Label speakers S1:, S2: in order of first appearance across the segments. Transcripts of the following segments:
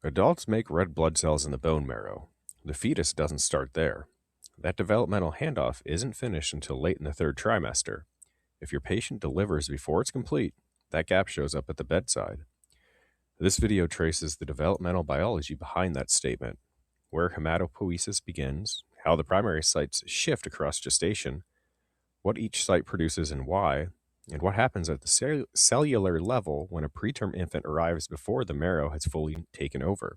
S1: Adults make red blood cells in the bone marrow. The fetus doesn't start there. That developmental handoff isn't finished until late in the third trimester. If your patient delivers before it's complete, that gap shows up at the bedside. This video traces the developmental biology behind that statement, where hematopoiesis begins, how the primary sites shift across gestation, what each site produces and why, and what happens at the cellular level when a preterm infant arrives before the marrow has fully taken over.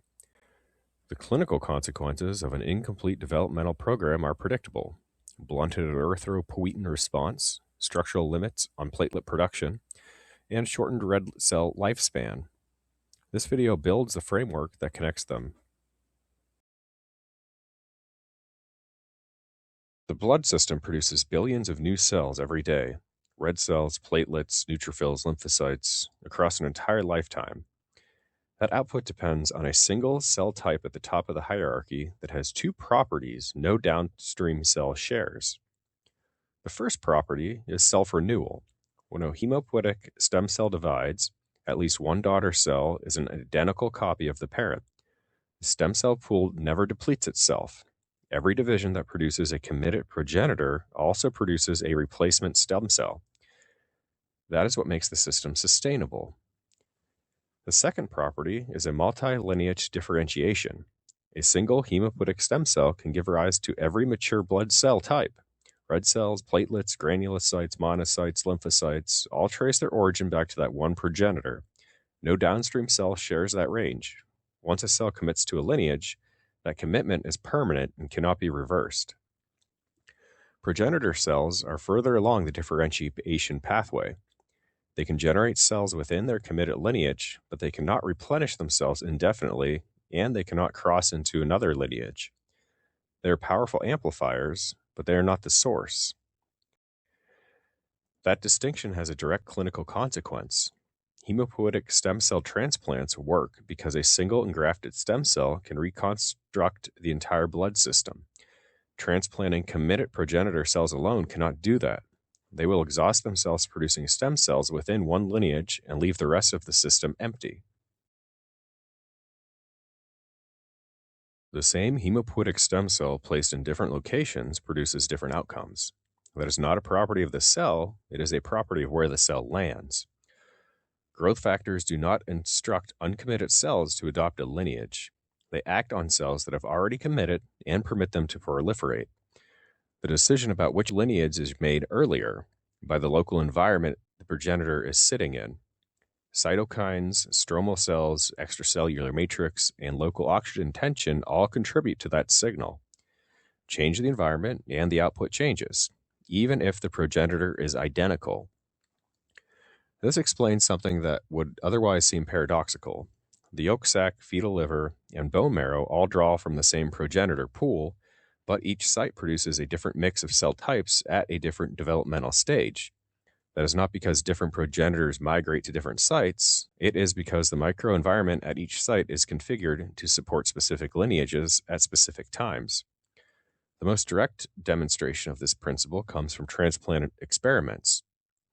S1: The clinical consequences of an incomplete developmental program are predictable: blunted erythropoietin response, structural limits on platelet production, and shortened red cell lifespan. This video builds the framework that connects them. The blood system produces billions of new cells every day: red cells, platelets, neutrophils, lymphocytes, across an entire lifetime. That output depends on a single cell type at the top of the hierarchy that has two properties no downstream cell shares. The first property is self-renewal. When a hematopoietic stem cell divides, at least one daughter cell is an identical copy of the parent. The stem cell pool never depletes itself. Every division that produces a committed progenitor also produces a replacement stem cell. That is what makes the system sustainable. The second property is a multi-lineage differentiation. A single hematopoietic stem cell can give rise to every mature blood cell type. Red cells, platelets, granulocytes, monocytes, lymphocytes all trace their origin back to that one progenitor. No downstream cell shares that range. Once a cell commits to a lineage, that commitment is permanent and cannot be reversed. Progenitor cells are further along the differentiation pathway. They can generate cells within their committed lineage, but they cannot replenish themselves indefinitely, and they cannot cross into another lineage. They are powerful amplifiers, but they are not the source. That distinction has a direct clinical consequence. Hematopoietic stem cell transplants work because a single engrafted stem cell can reconstruct the entire blood system. Transplanting committed progenitor cells alone cannot do that. They will exhaust themselves producing stem cells within one lineage and leave the rest of the system empty. The same hematopoietic stem cell placed in different locations produces different outcomes. That is not a property of the cell, it is a property of where the cell lands. Growth factors do not instruct uncommitted cells to adopt a lineage. They act on cells that have already committed and permit them to proliferate. The decision about which lineage is made earlier by the local environment the progenitor is sitting in. Cytokines, stromal cells, extracellular matrix, and local oxygen tension all contribute to that signal. Change the environment and the output changes, even if the progenitor is identical. This explains something that would otherwise seem paradoxical. The yolk sac, fetal liver, and bone marrow all draw from the same progenitor pool, but each site produces a different mix of cell types at a different developmental stage. That is not because different progenitors migrate to different sites, it is because the microenvironment at each site is configured to support specific lineages at specific times. The most direct demonstration of this principle comes from transplant experiments.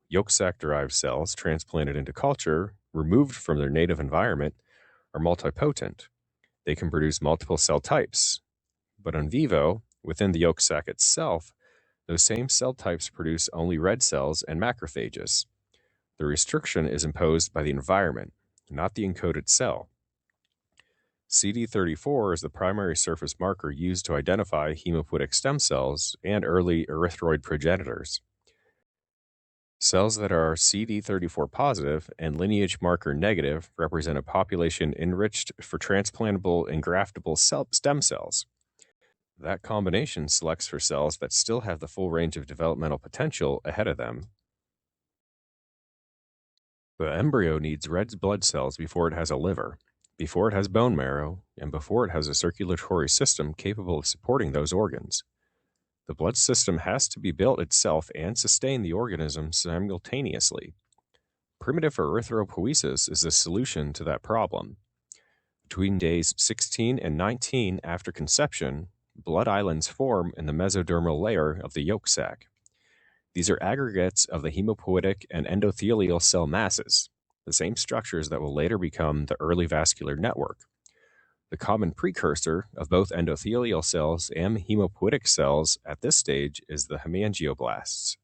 S1: Yolk sac-derived cells transplanted into culture, removed from their native environment, are multipotent. They can produce multiple cell types. But in vivo, within the yolk sac itself, those same cell types produce only red cells and macrophages. The restriction is imposed by the environment, not the encoded cell. CD34 is the primary surface marker used to identify hematopoietic stem cells and early erythroid progenitors. Cells that are CD34 positive and lineage marker negative represent a population enriched for transplantable and graftable stem cells. That combination selects for cells that still have the full range of developmental potential ahead of them. The embryo needs red blood cells before it has a liver, before it has bone marrow, and before it has a circulatory system capable of supporting those organs. The blood system has to be built itself and sustain the organism simultaneously. Primitive erythropoiesis is the solution to that problem. Between days 16 and 19 after conception, blood islands form in the mesodermal layer of the yolk sac. These are aggregates of the hematopoietic and endothelial cell masses, the same structures that will later become the early vascular network. The common precursor of both endothelial cells and hematopoietic cells at this stage is the hemangioblasts.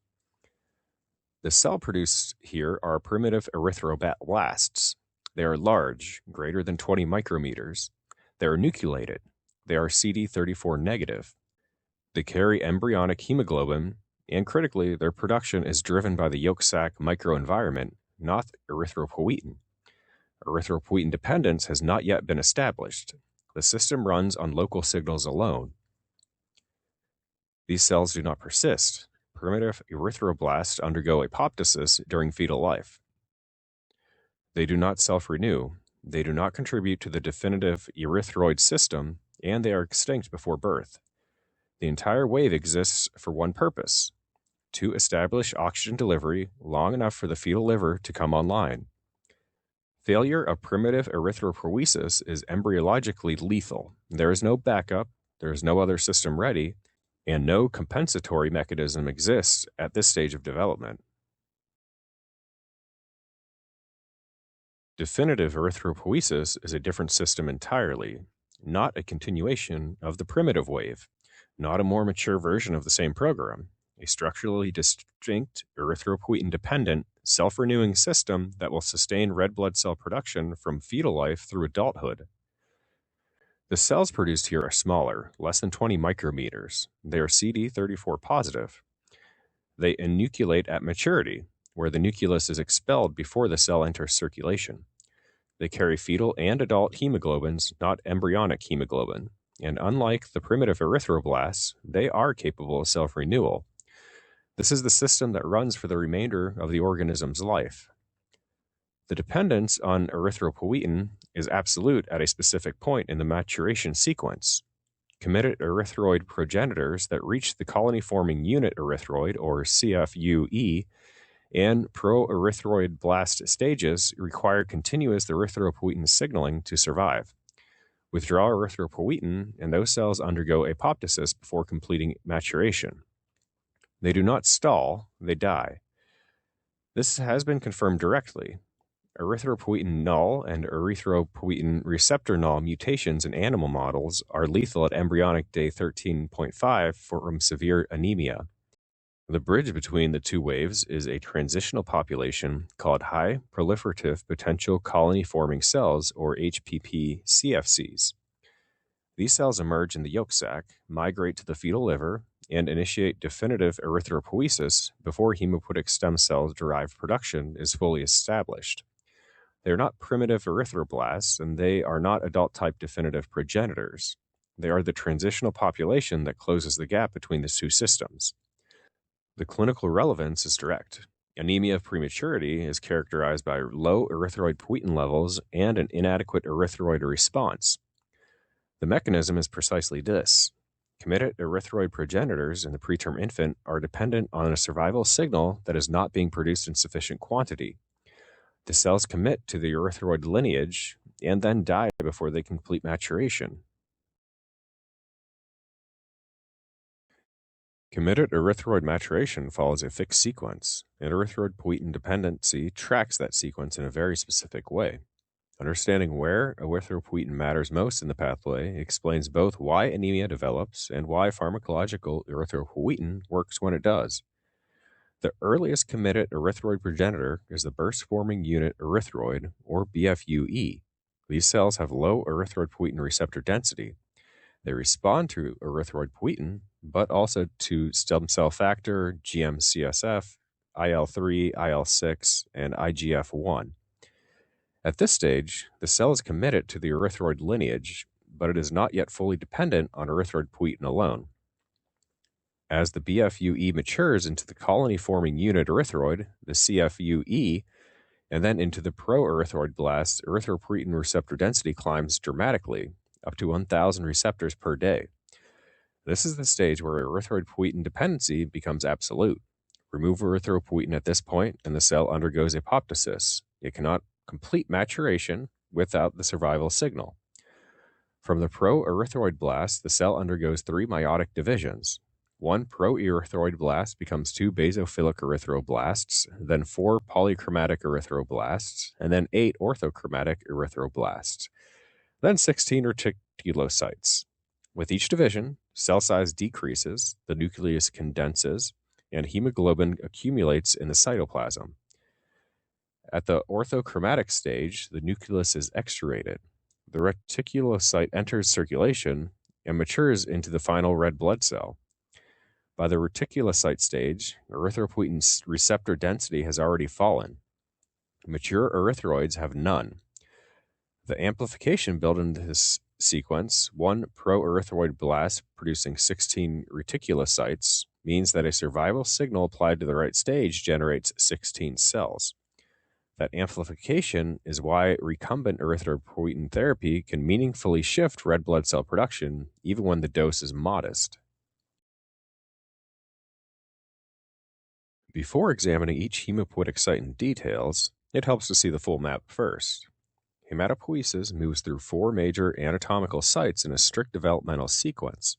S1: The cell produced here are primitive erythroblasts. They are large, greater than 20 micrometers. They are nucleated. They are CD34 negative. They carry embryonic hemoglobin, and critically, their production is driven by the yolk sac microenvironment, not erythropoietin. Erythropoietin dependence has not yet been established. The system runs on local signals alone. These cells do not persist. Primitive erythroblasts undergo apoptosis during fetal life. They do not self-renew. They do not contribute to the definitive erythroid system, and they are extinct before birth. The entire wave exists for one purpose: to establish oxygen delivery long enough for the fetal liver to come online. Failure of primitive erythropoiesis is embryologically lethal. There is no backup, there is no other system ready, and no compensatory mechanism exists at this stage of development. Definitive erythropoiesis is a different system entirely, not a continuation of the primitive wave, not a more mature version of the same program, a structurally distinct, erythropoietin-dependent, self-renewing system that will sustain red blood cell production from fetal life through adulthood. The cells produced here are smaller, less than 20 micrometers. They are CD34 positive. They enucleate at maturity, where the nucleus is expelled before the cell enters circulation. They carry fetal and adult hemoglobins, not embryonic hemoglobin, and unlike the primitive erythroblasts, they are capable of self-renewal. This is the system that runs for the remainder of the organism's life. The dependence on erythropoietin is absolute at a specific point in the maturation sequence. Committed erythroid progenitors that reach the colony-forming unit erythroid, or CFUE, and pro-erythroid blast stages require continuous erythropoietin signaling to survive. Withdraw erythropoietin, and those cells undergo apoptosis before completing maturation. They do not stall, they die. This has been confirmed directly. Erythropoietin null and erythropoietin receptor null mutations in animal models are lethal at embryonic day 13.5 from severe anemia. The bridge between the two waves is a transitional population called high proliferative potential colony-forming cells, or HPP CFCs. These cells emerge in the yolk sac, migrate to the fetal liver, and initiate definitive erythropoiesis before hematopoietic stem cell-derived production is fully established. They are not primitive erythroblasts, and they are not adult-type definitive progenitors. They are the transitional population that closes the gap between the two systems. The clinical relevance is direct. Anemia of prematurity is characterized by low erythropoietin levels and an inadequate erythroid response. The mechanism is precisely this. Committed erythroid progenitors in the preterm infant are dependent on a survival signal that is not being produced in sufficient quantity. The cells commit to the erythroid lineage and then die before they complete maturation. Committed erythroid maturation follows a fixed sequence, and erythropoietin dependency tracks that sequence in a very specific way. Understanding where erythropoietin matters most in the pathway explains both why anemia develops and why pharmacological erythropoietin works when it does. The earliest committed erythroid progenitor is the burst-forming unit erythroid, or BFUE. These cells have low erythropoietin receptor density. They respond to erythropoietin, but also to stem cell factor, GM-CSF, IL-3, IL-6, and IGF-1. At this stage, the cell is committed to the erythroid lineage, but it is not yet fully dependent on erythropoietin alone. As the BFUE matures into the colony-forming unit erythroid, the CFUE, and then into the pro-erythroid blast, erythropoietin receptor density climbs dramatically, up to 1,000 receptors per day. This is the stage where erythropoietin dependency becomes absolute. Remove erythropoietin at this point, and the cell undergoes apoptosis. It cannot complete maturation without the survival signal. From the pro-erythroid blast, the cell undergoes 3 meiotic divisions. 1 pro-erythroid blast becomes 2 basophilic erythroblasts, then 4 polychromatic erythroblasts, and then 8 orthochromatic erythroblasts. then 16 reticulocytes. With each division, cell size decreases, the nucleus condenses, and hemoglobin accumulates in the cytoplasm. At the orthochromatic stage, the nucleus is extrudated. The reticulocyte enters circulation and matures into the final red blood cell. By the reticulocyte stage, erythropoietin receptor density has already fallen. Mature erythroids have none. The amplification built into this sequence, one proerythroid blast producing 16 reticulocytes, means that a survival signal applied to the right stage generates 16 cells. That amplification is why recombinant erythropoietin therapy can meaningfully shift red blood cell production even when the dose is modest. Before examining each hematopoietic site in details, it helps to see the full map first. Hematopoiesis moves through 4 major anatomical sites in a strict developmental sequence.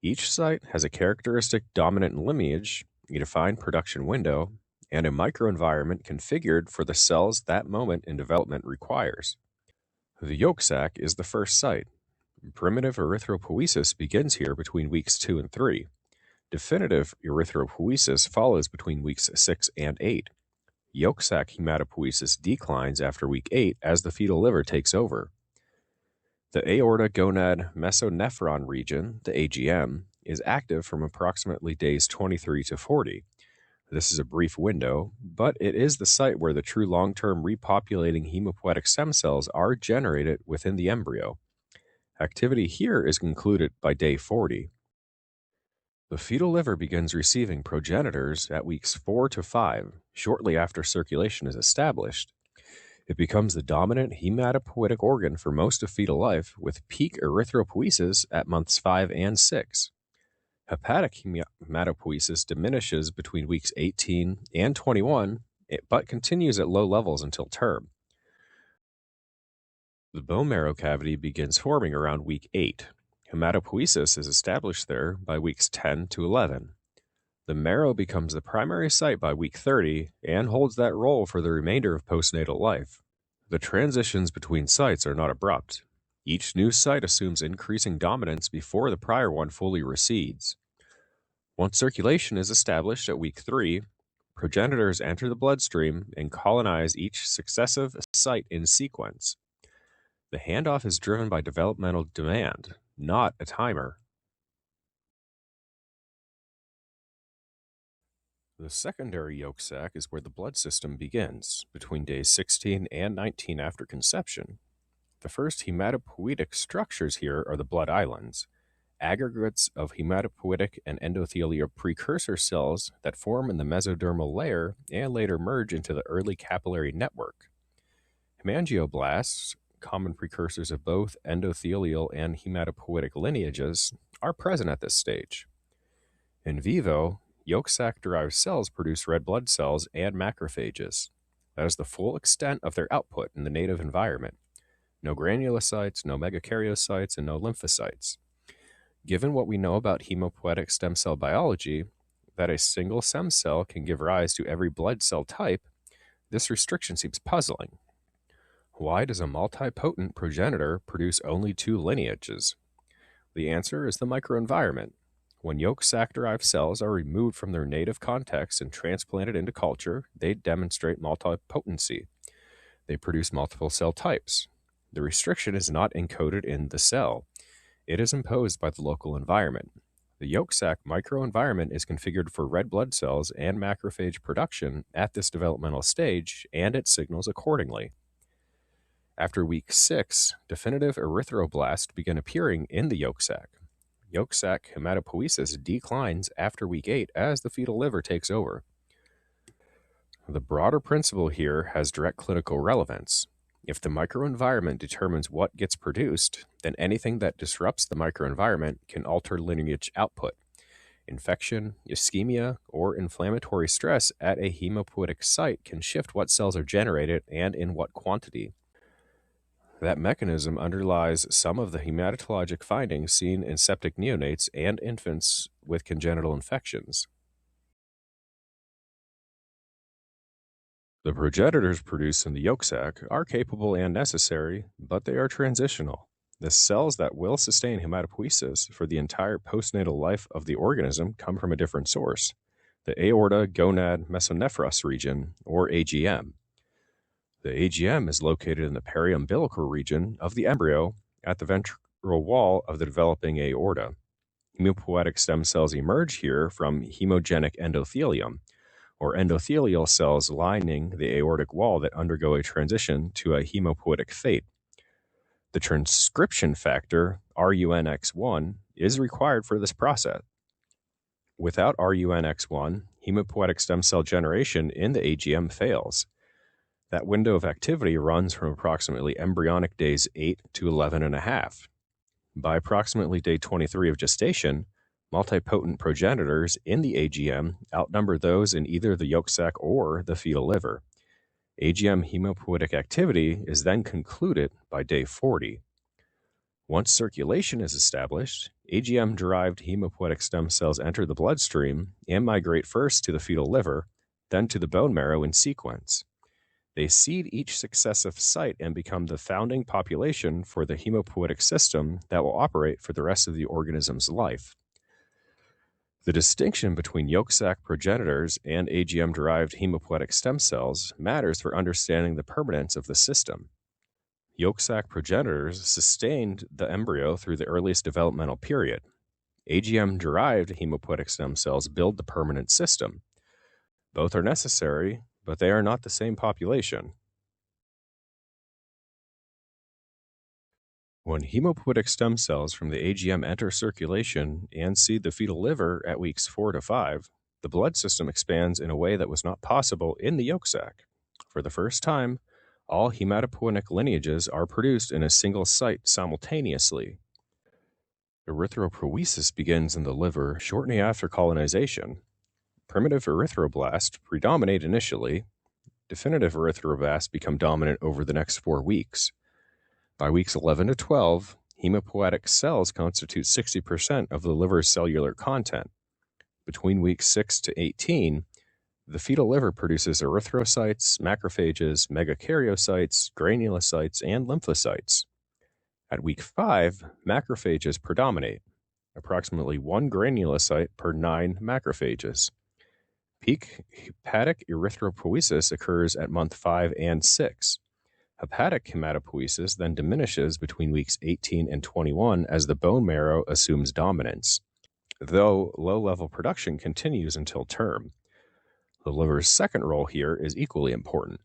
S1: Each site has a characteristic dominant lineage, a defined production window, and a microenvironment configured for the cells that moment in development requires. The yolk sac is the first site. Primitive erythropoiesis begins here between weeks 2 and 3. Definitive erythropoiesis follows between weeks 6 and 8. Yolk sac hematopoiesis declines after week 8 as the fetal liver takes over. The aorta gonad mesonephron region, the AGM, is active from approximately days 23 to 40. This is a brief window, but it is the site where the true long-term repopulating hematopoietic stem cells are generated within the embryo. Activity here is concluded by day 40. The fetal liver begins receiving progenitors at weeks 4 to 5, shortly after circulation is established. It becomes the dominant hematopoietic organ for most of fetal life, with peak erythropoiesis at months 5 and 6. Hepatic hematopoiesis diminishes between weeks 18 and 21, but continues at low levels until term. The bone marrow cavity begins forming around week 8. Hematopoiesis is established there by weeks 10 to 11. The marrow becomes the primary site by week 30 and holds that role for the remainder of postnatal life. The transitions between sites are not abrupt. Each new site assumes increasing dominance before the prior one fully recedes. Once circulation is established at week 3, progenitors enter the bloodstream and colonize each successive site in sequence. The handoff is driven by developmental demand, not a timer. The secondary yolk sac is where the blood system begins, between days 16 and 19 after conception. The first hematopoietic structures here are the blood islands, aggregates of hematopoietic and endothelial precursor cells that form in the mesodermal layer and later merge into the early capillary network. Hemangioblasts, common precursors of both endothelial and hematopoietic lineages, are present at this stage. In vivo, yolk sac-derived cells produce red blood cells and macrophages. That is the full extent of their output in the native environment. No granulocytes, no megakaryocytes, and no lymphocytes. Given what we know about hematopoietic stem cell biology, that a single stem cell can give rise to every blood cell type, this restriction seems puzzling. Why does a multipotent progenitor produce only 2 lineages? The answer is the microenvironment. When yolk sac-derived cells are removed from their native context and transplanted into culture, they demonstrate multipotency. They produce multiple cell types. The restriction is not encoded in the cell. It is imposed by the local environment. The yolk sac microenvironment is configured for red blood cells and macrophage production at this developmental stage, and it signals accordingly. After week 6, definitive erythroblasts begin appearing in the yolk sac. Yolk sac hematopoiesis declines after week 8 as the fetal liver takes over. The broader principle here has direct clinical relevance. If the microenvironment determines what gets produced, then anything that disrupts the microenvironment can alter lineage output. Infection, ischemia, or inflammatory stress at a hematopoietic site can shift what cells are generated and in what quantity. That mechanism underlies some of the hematologic findings seen in septic neonates and infants with congenital infections. The progenitors produced in the yolk sac are capable and necessary, but they are transitional. The cells that will sustain hematopoiesis for the entire postnatal life of the organism come from a different source, the aorta gonad mesonephros region, or AGM. The AGM is located in the periumbilical region of the embryo at the ventral wall of the developing aorta. Hematopoietic stem cells emerge here from hemogenic endothelium, or endothelial cells lining the aortic wall that undergo a transition to a hematopoietic fate. The transcription factor, RUNX1, is required for this process. Without RUNX1, hematopoietic stem cell generation in the AGM fails. That window of activity runs from approximately embryonic days 8 to 11 and a half. By approximately day 23 of gestation, multipotent progenitors in the AGM outnumber those in either the yolk sac or the fetal liver. AGM hematopoietic activity is then concluded by day 40. Once circulation is established, AGM-derived hematopoietic stem cells enter the bloodstream and migrate first to the fetal liver, then to the bone marrow in sequence. They seed each successive site and become the founding population for the hematopoietic system that will operate for the rest of the organism's life. The distinction between yolk sac progenitors and AGM-derived hematopoietic stem cells matters for understanding the permanence of the system. Yolk sac progenitors sustained the embryo through the earliest developmental period. AGM-derived hematopoietic stem cells build the permanent system. Both are necessary, but they are not the same population. When hematopoietic stem cells from the AGM enter circulation and seed the fetal liver at weeks 4 to 5, the blood system expands in a way that was not possible in the yolk sac. For the first time, all hematopoietic lineages are produced in a single site simultaneously. Erythropoiesis begins in the liver shortly after colonization. Primitive erythroblasts predominate initially. Definitive erythroblasts become dominant over the next 4 weeks. By weeks 11 to 12, hematopoietic cells constitute 60% of the liver's cellular content. Between weeks 6 to 18, the fetal liver produces erythrocytes, macrophages, megakaryocytes, granulocytes, and lymphocytes. At week 5, macrophages predominate, approximately 1 granulocyte per 9 macrophages. Peak hepatic erythropoiesis occurs at month 5 and 6. Hepatic hematopoiesis then diminishes between weeks 18 and 21 as the bone marrow assumes dominance, though low-level production continues until term. The liver's second role here is equally important.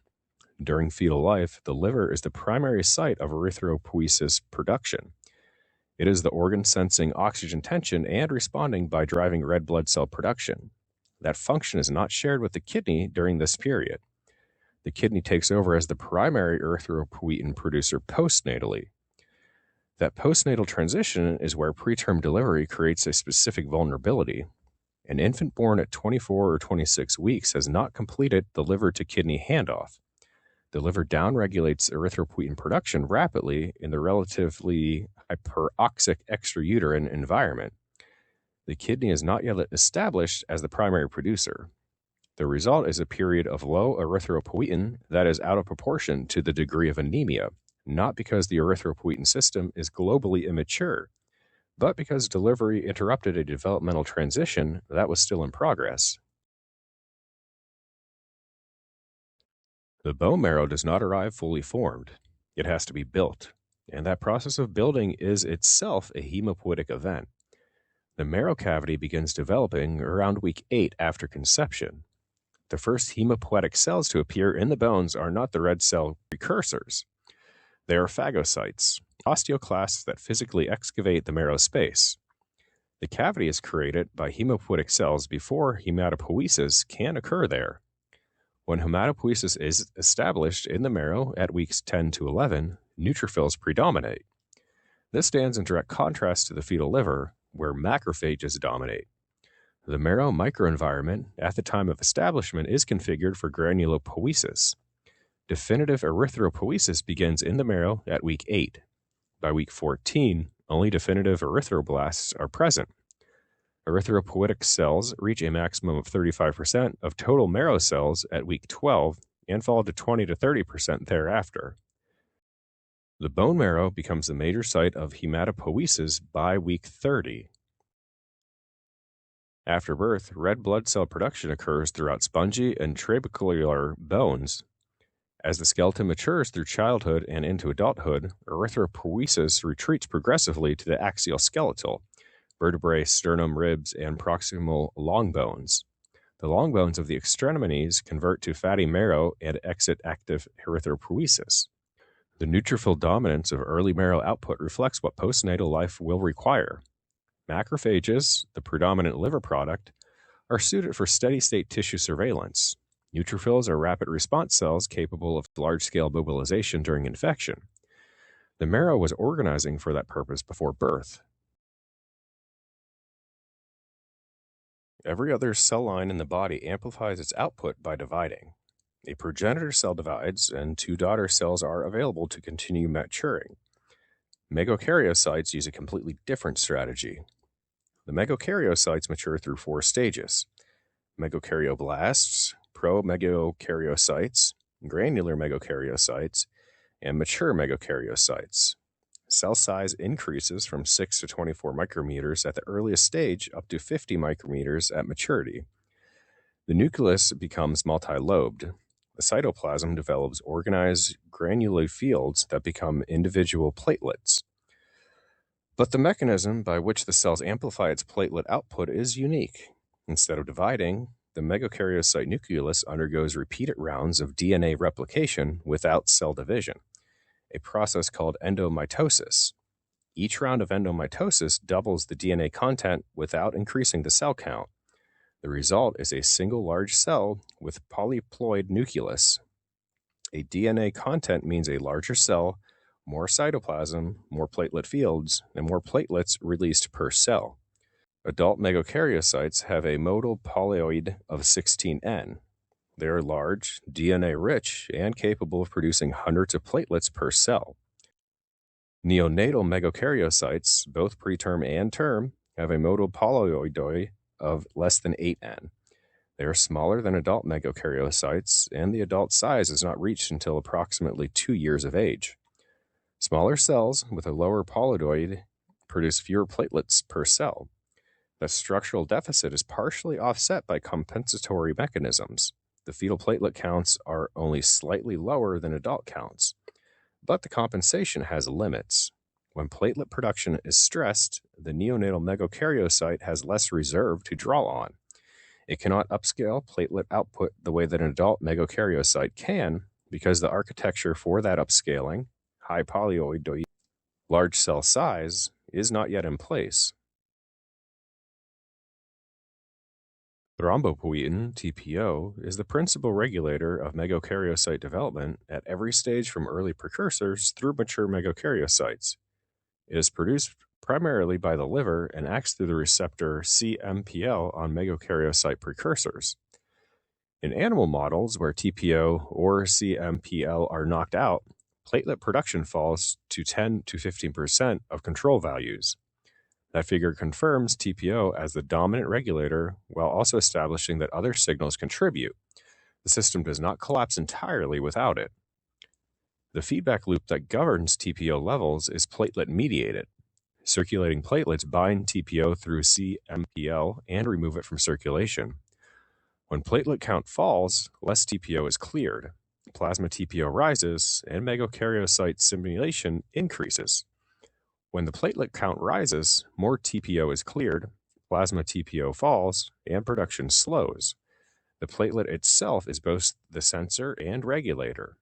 S1: During fetal life, the liver is the primary site of erythropoiesis production. It is the organ sensing oxygen tension and responding by driving red blood cell production. That function is not shared with the kidney during this period. The kidney takes over as the primary erythropoietin producer postnatally. That postnatal transition is where preterm delivery creates a specific vulnerability. An infant born at 24 or 26 weeks has not completed the liver to kidney handoff. The liver downregulates erythropoietin production rapidly in the relatively hyperoxic extrauterine environment. The kidney is not yet established as the primary producer. The result is a period of low erythropoietin that is out of proportion to the degree of anemia, not because the erythropoietin system is globally immature, but because delivery interrupted a developmental transition that was still in progress. The bone marrow does not arrive fully formed. It has to be built, and that process of building is itself a hematopoietic event. The marrow cavity begins developing around week 8 after conception. The first hematopoietic cells to appear in the bones are not the red cell precursors. They are phagocytes, osteoclasts that physically excavate the marrow space. The cavity is created by hematopoietic cells before hematopoiesis can occur there. When hematopoiesis is established in the marrow at weeks 10 to 11, neutrophils predominate. This stands in direct contrast to the fetal liver, where macrophages dominate. The marrow microenvironment at the time of establishment is configured for granulopoiesis. Definitive erythropoiesis begins in the marrow at week 8. By week 14, only definitive erythroblasts are present. Erythropoietic cells reach a maximum of 35% of total marrow cells at week 12 and fall to 20 to 30% thereafter. The bone marrow becomes the major site of hematopoiesis by week 30. After birth, red blood cell production occurs throughout spongy and trabecular bones. As the skeleton matures through childhood and into adulthood, erythropoiesis retreats progressively to the axial skeletal, vertebrae, sternum, ribs, and proximal long bones. The long bones of the extremities convert to fatty marrow and exit active erythropoiesis. The neutrophil dominance of early marrow output reflects what postnatal life will require. Macrophages, the predominant liver product, are suited for steady-state tissue surveillance. Neutrophils are rapid response cells capable of large-scale mobilization during infection. The marrow was organizing for that purpose before birth. Every other cell line in the body amplifies its output by dividing. A progenitor cell divides, and two daughter cells are available to continue maturing. Megakaryocytes use a completely different strategy. The megakaryocytes mature through 4 stages: megakaryoblasts, promegakaryocytes, granular megakaryocytes, and mature megakaryocytes. Cell size increases from 6 to 24 micrometers at the earliest stage up to 50 micrometers at maturity. The nucleus becomes multi-lobed. The cytoplasm develops organized granular fields that become individual platelets. But the mechanism by which the cells amplify its platelet output is unique. Instead of dividing, the megakaryocyte nucleus undergoes repeated rounds of DNA replication without cell division, a process called endomitosis. Each round of endomitosis doubles the DNA content without increasing the cell count. The result is a single large cell with polyploid nucleus. A DNA content means a larger cell, more cytoplasm, more platelet fields, and more platelets released per cell. Adult megakaryocytes have a motile polyoid of 16N. They are large, DNA-rich, and capable of producing hundreds of platelets per cell. Neonatal megakaryocytes, both preterm and term, have a motile polyoid of less than 8N. They are smaller than adult megakaryocytes, and the adult size is not reached until approximately 2 years of age. Smaller cells with a lower polyoid produce fewer platelets per cell. The structural deficit is partially offset by compensatory mechanisms. The fetal platelet counts are only slightly lower than adult counts, but the compensation has limits. When platelet production is stressed, the neonatal megakaryocyte has less reserve to draw on. It cannot upscale platelet output the way that an adult megakaryocyte can, because the architecture for that upscaling, high polyoid, large cell size, is not yet in place. Thrombopoietin, TPO, is the principal regulator of megakaryocyte development at every stage from early precursors through mature megakaryocytes. It is produced primarily by the liver and acts through the receptor CMPL on megakaryocyte precursors. In animal models where TPO or CMPL are knocked out, platelet production falls to 10 to 15% of control values. That figure confirms TPO as the dominant regulator while also establishing that other signals contribute. The system does not collapse entirely without it. The feedback loop that governs TPO levels is platelet-mediated. Circulating platelets bind TPO through CMPL and remove it from circulation. When platelet count falls, less TPO is cleared. Plasma TPO rises, and megakaryocyte stimulation increases. When the platelet count rises, more TPO is cleared, plasma TPO falls, and production slows. The platelet itself is both the sensor and regulator.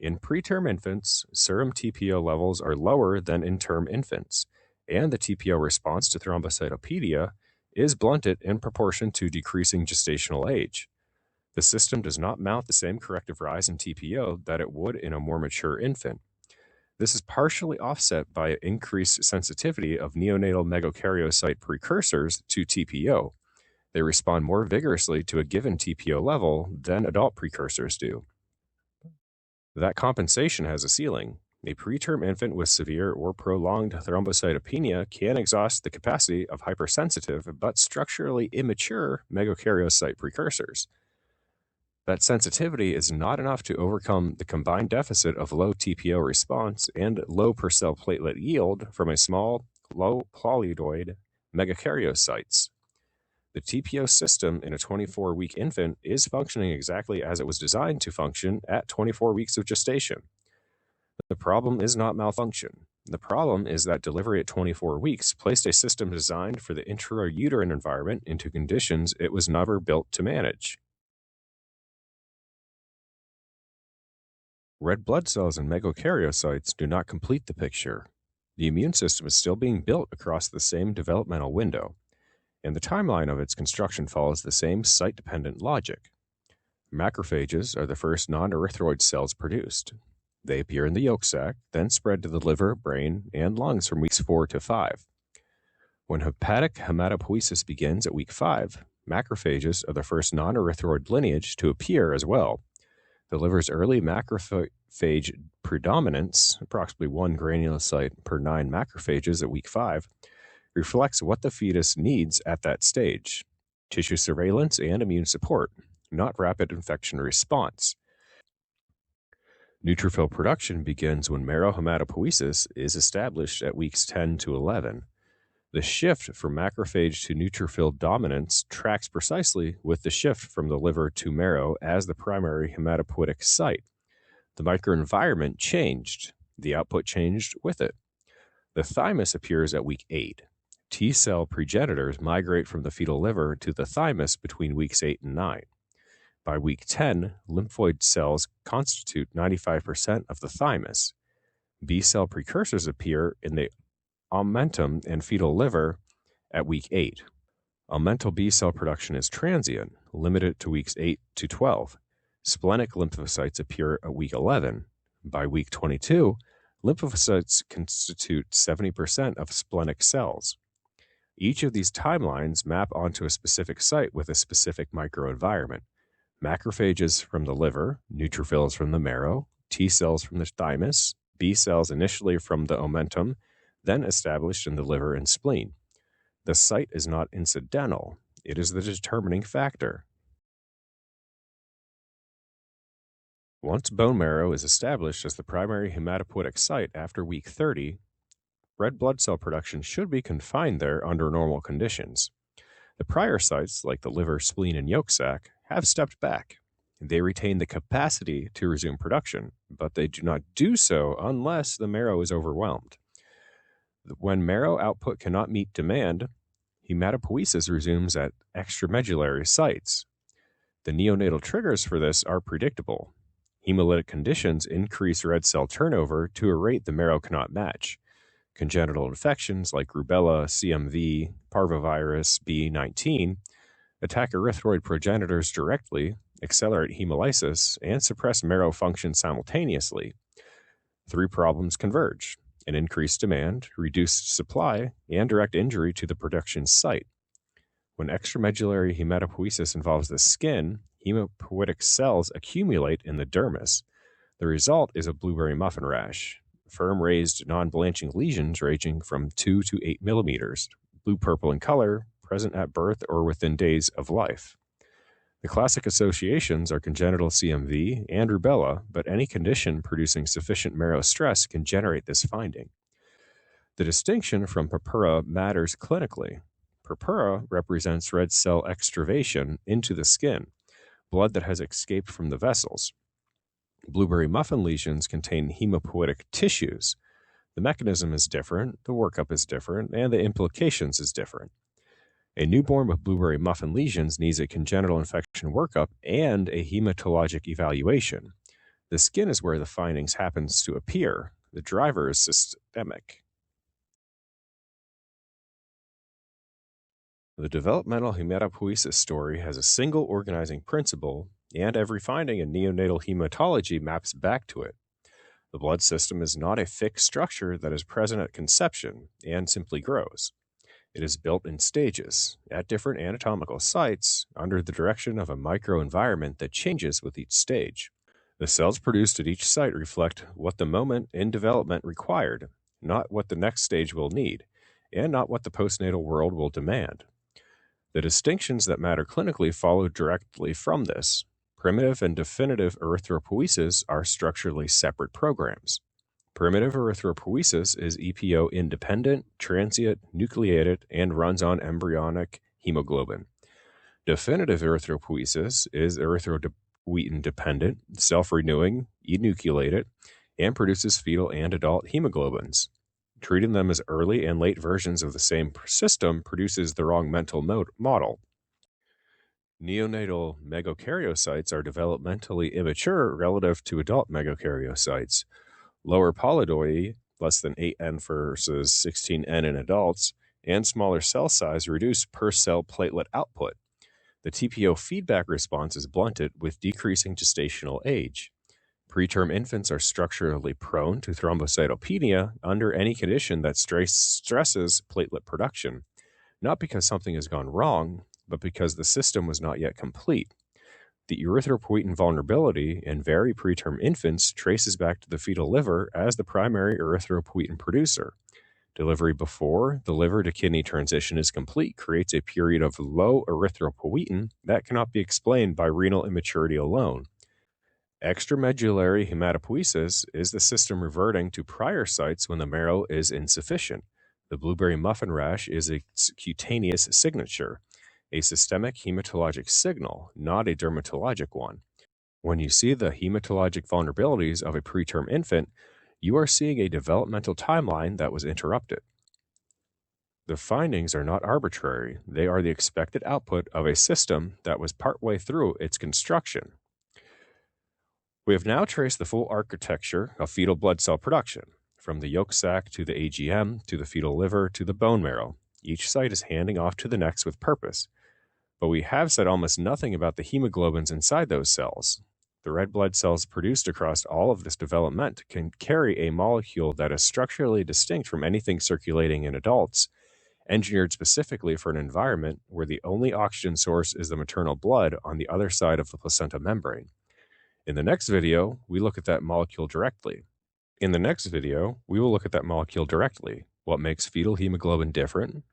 S1: In preterm infants, serum TPO levels are lower than in term infants, and the TPO response to thrombocytopenia is blunted in proportion to decreasing gestational age. The system does not mount the same corrective rise in TPO that it would in a more mature infant. This is partially offset by increased sensitivity of neonatal megakaryocyte precursors to TPO. They respond more vigorously to a given TPO level than adult precursors do. That compensation has a ceiling. A preterm infant with severe or prolonged thrombocytopenia can exhaust the capacity of hypersensitive but structurally immature megakaryocyte precursors. That sensitivity is not enough to overcome the combined deficit of low TPO response and low per cell platelet yield from a small, low polydoid megakaryocytes. The TPO system in a 24-week infant is functioning exactly as it was designed to function at 24 weeks of gestation. The problem is not malfunction. The problem is that delivery at 24 weeks placed a system designed for the intrauterine environment into conditions it was never built to manage. Red blood cells and megakaryocytes do not complete the picture. The immune system is still being built across the same developmental window, and the timeline of its construction follows the same site-dependent logic. Macrophages are the first non-erythroid cells produced. They appear in the yolk sac, then spread to the liver, brain, and lungs from weeks 4 to 5. When hepatic hematopoiesis begins at week 5, macrophages are the first non-erythroid lineage to appear as well. The liver's early macrophage predominance, approximately 1 granulocyte per 9 macrophages at week 5, reflects what the fetus needs at that stage: tissue surveillance and immune support, not rapid infection response. Neutrophil production begins when marrow hematopoiesis is established at weeks 10 to 11. The shift from macrophage to neutrophil dominance tracks precisely with the shift from the liver to marrow as the primary hematopoietic site. The microenvironment changed. The output changed with it. The thymus appears at week 8. T-cell progenitors migrate from the fetal liver to the thymus between weeks 8 and 9. By week 10, lymphoid cells constitute 95% of the thymus. B-cell precursors appear in the omentum and fetal liver at week 8. Omental B-cell production is transient, limited to weeks 8 to 12. Splenic lymphocytes appear at week 11. By week 22, lymphocytes constitute 70% of splenic cells. Each of these timelines map onto a specific site with a specific microenvironment. Macrophages from the liver, neutrophils from the marrow, T cells from the thymus, B cells initially from the omentum, then established in the liver and spleen. The site is not incidental, it is the determining factor. Once bone marrow is established as the primary hematopoietic site after week 30, red blood cell production should be confined there under normal conditions. The prior sites, like the liver, spleen, and yolk sac, have stepped back. They retain the capacity to resume production, but they do not do so unless the marrow is overwhelmed. When marrow output cannot meet demand, hematopoiesis resumes at extramedullary sites. The neonatal triggers for this are predictable. Hemolytic conditions increase red cell turnover to a rate the marrow cannot match. Congenital infections like rubella, CMV, parvovirus B19 attack erythroid progenitors directly, accelerate hemolysis, and suppress marrow function simultaneously. 3 problems converge: an increased demand, reduced supply, and direct injury to the production site. When extramedullary hematopoiesis involves the skin, hematopoietic cells accumulate in the dermis. The result is a blueberry muffin rash, firm raised non-blanching lesions ranging from 2 to 8 millimeters, blue-purple in color, present at birth or within days of life. The classic associations are congenital CMV and rubella, but any condition producing sufficient marrow stress can generate this finding. The distinction from purpura matters clinically. Purpura represents red cell extravasation into the skin, blood that has escaped from the vessels. Blueberry muffin lesions contain hemopoietic tissues. The mechanism is different, the workup is different, and the implications is different. A newborn with blueberry muffin lesions needs a congenital infection workup and a hematologic evaluation. The skin is where the findings happens to appear. The driver is systemic. The developmental hematopoiesis story has a single organizing principle, and every finding in neonatal hematology maps back to it. The blood system is not a fixed structure that is present at conception and simply grows. It is built in stages, at different anatomical sites, under the direction of a microenvironment that changes with each stage. The cells produced at each site reflect what the moment in development required, not what the next stage will need, and not what the postnatal world will demand. The distinctions that matter clinically follow directly from this. Primitive and definitive erythropoiesis are structurally separate programs. Primitive erythropoiesis is EPO independent, transient, nucleated, and runs on embryonic hemoglobin. Definitive erythropoiesis is erythropoietin dependent, self-renewing, enucleated, and produces fetal and adult hemoglobins. Treating them as early and late versions of the same system produces the wrong mental model. Neonatal megakaryocytes are developmentally immature relative to adult megakaryocytes. Lower polydoi, less than 8N versus 16N in adults, and smaller cell size reduce per cell platelet output. The TPO feedback response is blunted with decreasing gestational age. Preterm infants are structurally prone to thrombocytopenia under any condition that stresses platelet production, not because something has gone wrong, but because the system was not yet complete. The erythropoietin vulnerability in very preterm infants traces back to the fetal liver as the primary erythropoietin producer. Delivery before the liver to kidney transition is complete creates a period of low erythropoietin that cannot be explained by renal immaturity alone. Extramedullary hematopoiesis is the system reverting to prior sites when the marrow is insufficient. The blueberry muffin rash is a cutaneous signature, a systemic hematologic signal, not a dermatologic one. When you see the hematologic vulnerabilities of a preterm infant, you are seeing a developmental timeline that was interrupted. The findings are not arbitrary. They are the expected output of a system that was partway through its construction. We have now traced the full architecture of fetal blood cell production, from the yolk sac to the AGM to the fetal liver to the bone marrow. Each site is handing off to the next with purpose. But we have said almost nothing about the hemoglobins inside those cells. The red blood cells produced across all of this development can carry a molecule that is structurally distinct from anything circulating in adults, engineered specifically for an environment where the only oxygen source is the maternal blood on the other side of the placenta membrane. In the next video, we look at that molecule directly. What makes fetal hemoglobin different,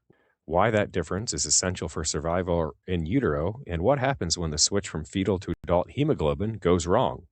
S1: why that difference is essential for survival in utero, and what happens when the switch from fetal to adult hemoglobin goes wrong.